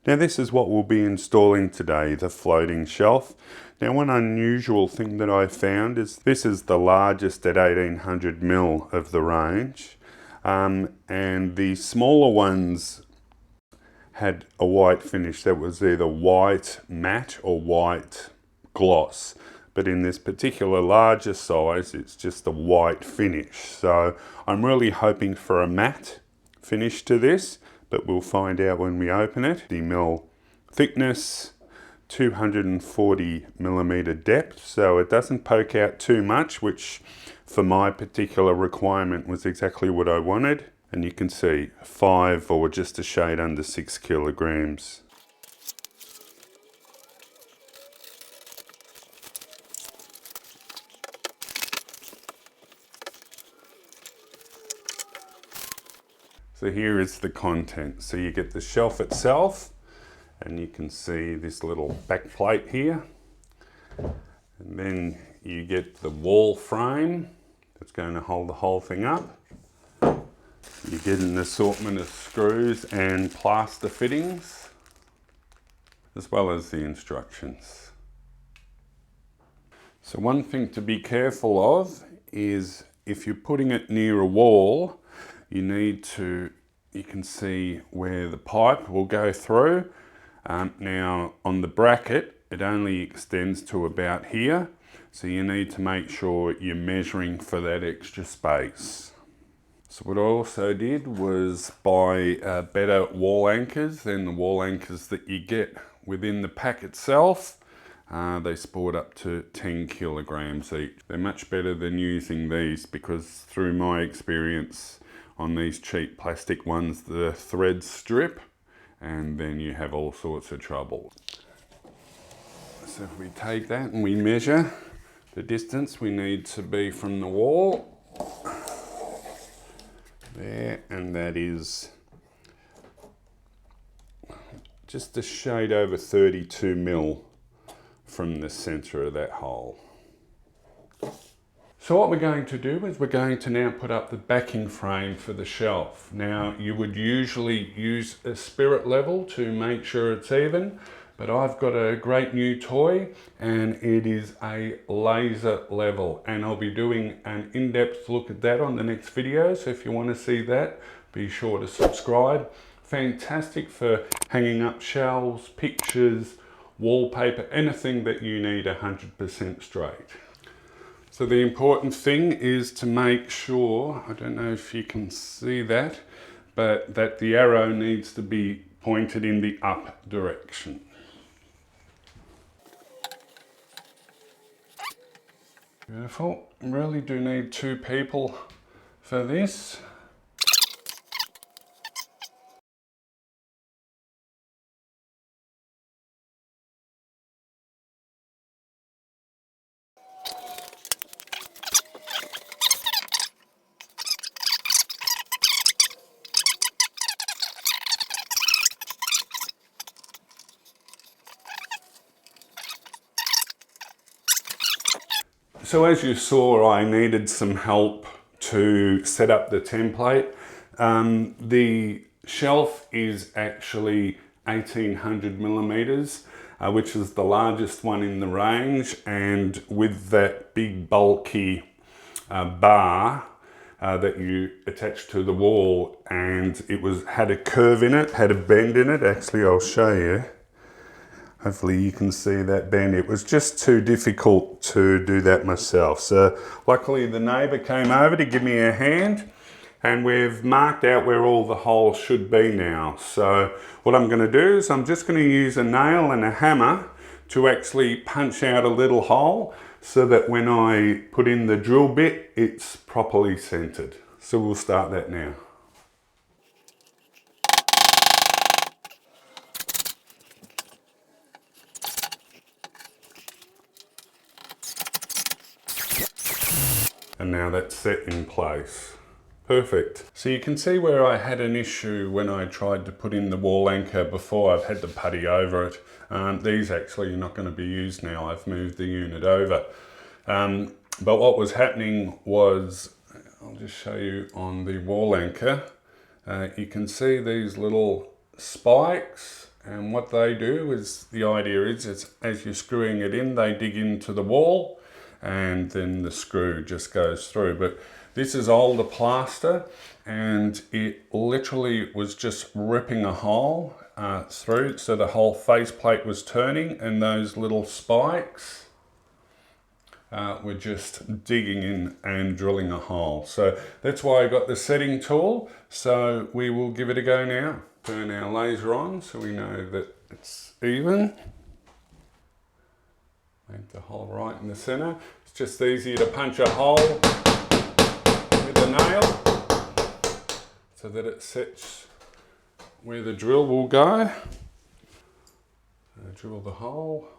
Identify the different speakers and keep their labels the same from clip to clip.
Speaker 1: Now this is what we'll be installing today, the floating shelf. Now one unusual thing that I found is this is the largest at 1800mm of the range, and the smaller ones had a white finish that was either white matte or white gloss. But in this particular larger size, it's just a white finish. So I'm really hoping for a matte finish to this, but we'll find out when we open it. 50mm thickness, 240mm depth, so it doesn't poke out too much, which for my particular requirement was exactly what I wanted. And you can see 5 or just a shade under 6 kilograms. So here is the content. So you get the shelf itself, and you can see this little back plate here. And then you get the wall frame that's going to hold the whole thing up. You get an assortment of screws and plaster fittings, as well as the instructions. So one thing to be careful of is if you're putting it near a wall, you need to, you can see where the pipe will go through. Now on the bracket, it only extends to about here. So you need to make sure you're measuring for that extra space. So what I also did was buy better wall anchors than the wall anchors that you get within the pack itself. They sport up to 10 kilograms each. They're much better than using these because through my experience on these cheap plastic ones, the threads strip and then you have all sorts of trouble. So if we take that and we measure the distance we need to be from the wall, there, and that is just a shade over 32mm from the center of that hole. So what we're going to do is we're going to now put up the backing frame for the shelf. Now you would usually use a spirit level to make sure it's even, but I've got a great new toy and it is a laser level, and I'll be doing an in-depth look at that on the next video. So if you want to see that, be sure to subscribe. Fantastic for hanging up shelves, pictures, wallpaper, anything that you need 100% straight. So the important thing is to make sure, I don't know if you can see that, but that the arrow needs to be pointed in the up direction. Beautiful. Really do need 2 people for this. So as you saw, I needed some help to set up the template. The shelf is actually 1800mm, which is the largest one in the range, and with that big bulky bar that you attach to the wall, and it had a curve in it, had a bend in it. Actually, I'll show you. Hopefully you can see that bend. It was just too difficult to do that myself. So luckily the neighbour came over to give me a hand, and we've marked out where all the holes should be now. So what I'm going to do is I'm just going to use a nail and a hammer to actually punch out a little hole so that when I put in the drill bit, it's properly centered. So we'll start that now. And now that's set in place. Perfect. So you can see where I had an issue when I tried to put in the wall anchor before. I've had to putty over it. These actually are not going to be used now. I've moved the unit over. But what was happening was, I'll just show you on the wall anchor, you can see these little spikes And what they do is, the idea is as you're screwing it in, they dig into the wall and then the screw just goes through. But this is older plaster and it literally was just ripping a hole through, so the whole faceplate was turning and those little spikes we're just digging in and drilling a hole. So that's why I got the setting tool. So we will give it a go now. Turn our laser on so we know that it's even. Make the hole right in the center. It's just easier to punch a hole with a nail so that it sets where the drill will go. Drill the hole.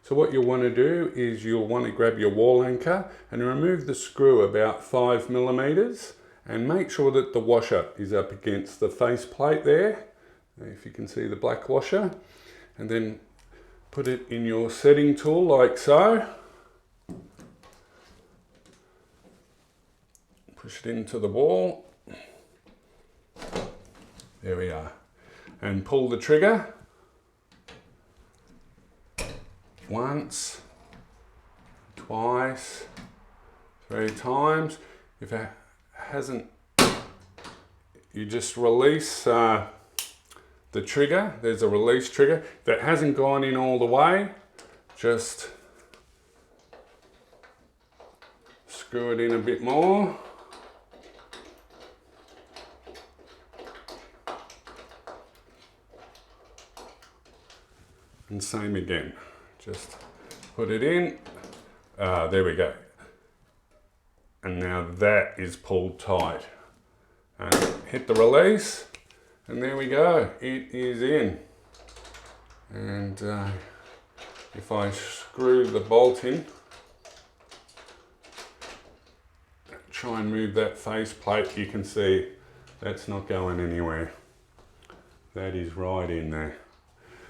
Speaker 1: So what you'll want to do is you'll want to grab your wall anchor and remove the screw about 5 millimeters and make sure that the washer is up against the faceplate there, if you can see the black washer, and then put it in your setting tool like so. Push it into the wall. There we are. And pull the trigger. Once, twice, 3 times. If it hasn't, you just release the trigger. There's a release trigger. If it hasn't gone in all the way, just screw it in a bit more. And same again. Just put it in. There we go. And now that is pulled tight. And hit the release. And there we go. It is in. And if I screw the bolt in, try and move that faceplate, you can see that's not going anywhere. That is right in there.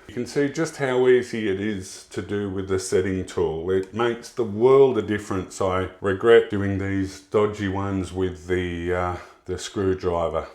Speaker 1: You can see just how easy it is to do with the setting tool. It makes the world of difference. I regret doing these dodgy ones with the screwdriver.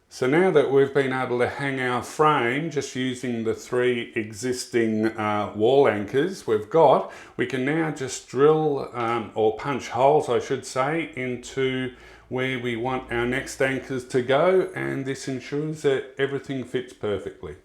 Speaker 1: So now that we've been able to hang our frame just using the 3 existing wall anchors we've got, we can now just drill or punch holes, I should say, into where we want our next anchors to go, and this ensures that everything fits perfectly.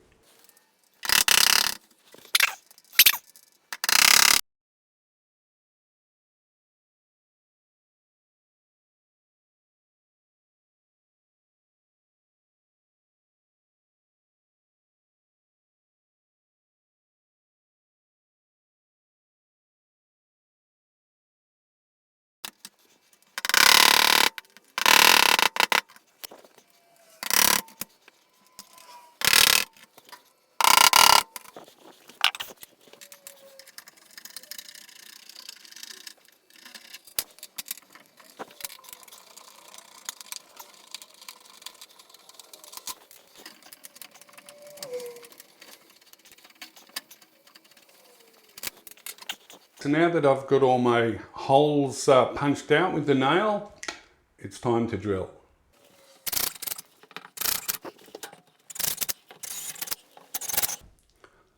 Speaker 1: So now that I've got all my holes punched out with the nail, it's time to drill.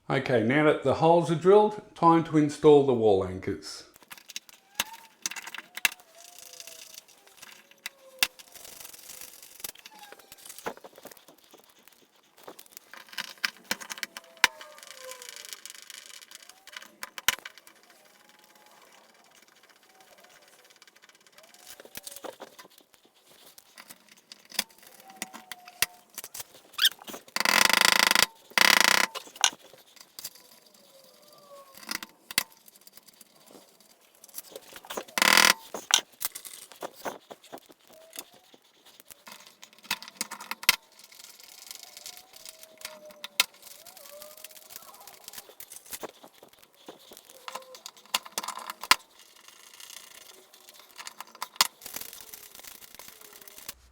Speaker 1: Okay, now that the holes are drilled, time to install the wall anchors.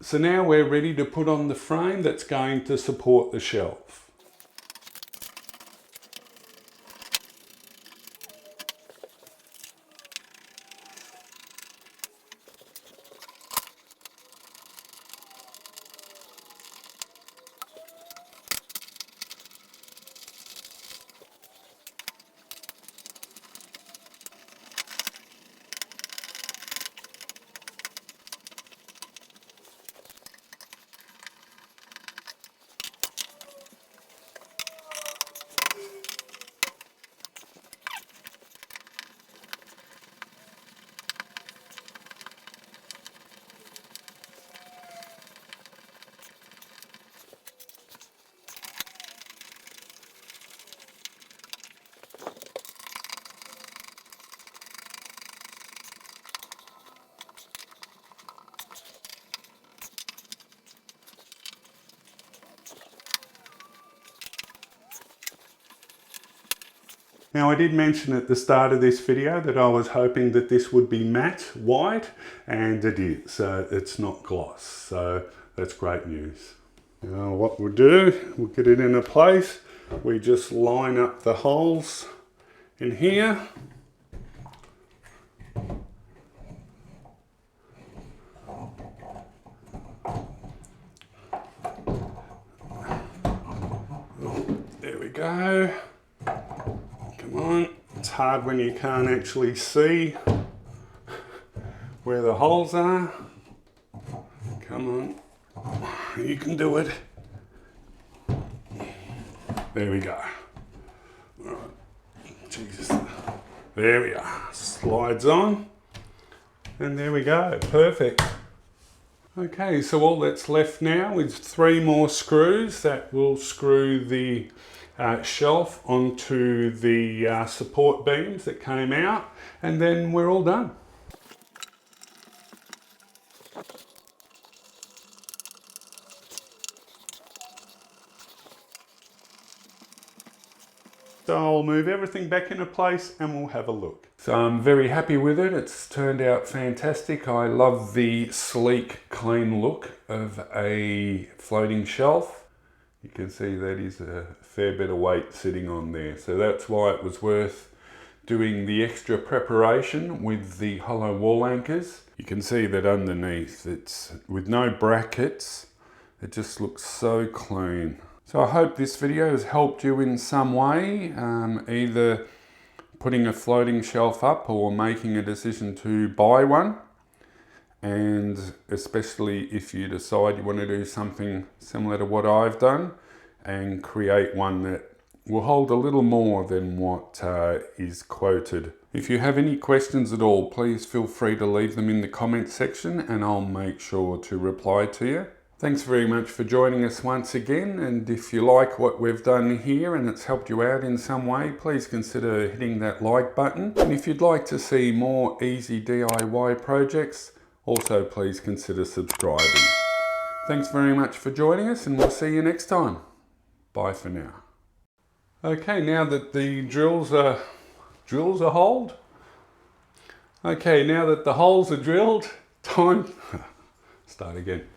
Speaker 1: So now we're ready to put on the frame that's going to support the shelf. Now I did mention at the start of this video that I was hoping that this would be matte white, and it is. It's not gloss, so that's great news. Now what we'll do, we'll get it in place. We just line up the holes in here. There we go. Come on, it's hard when you can't actually see where the holes are. Come on, you can do it. There we go. All right. Jesus. There we are. Slides on. And there we go. Perfect. Okay, so all that's left now is 3 more screws that will screw the shelf onto the support beams that came out, and then we're all done. So I'll move everything back into place and we'll have a look. So I'm very happy with it. It's turned out fantastic. I love the sleek, clean look of a floating shelf. You can see that is a fair bit of weight sitting on there. So that's why it was worth doing the extra preparation with the hollow wall anchors. You can see that underneath, it's with no brackets. It just looks so clean. So I hope this video has helped you in some way, either putting a floating shelf up or making a decision to buy one. And especially if you decide you want to do something similar to what I've done and create one that will hold a little more than what is quoted. If you have any questions at all, please feel free to leave them in the comment section and I'll make sure to reply to you. Thanks very much for joining us once again, and if you like what we've done here and it's helped you out in some way, please consider hitting that like button. And if you'd like to see more easy DIY projects, also please consider subscribing. Thanks very much for joining us and we'll see you next time. Bye for now. Okay, now that the drills are holed. Okay, now that the holes are drilled, time, start again.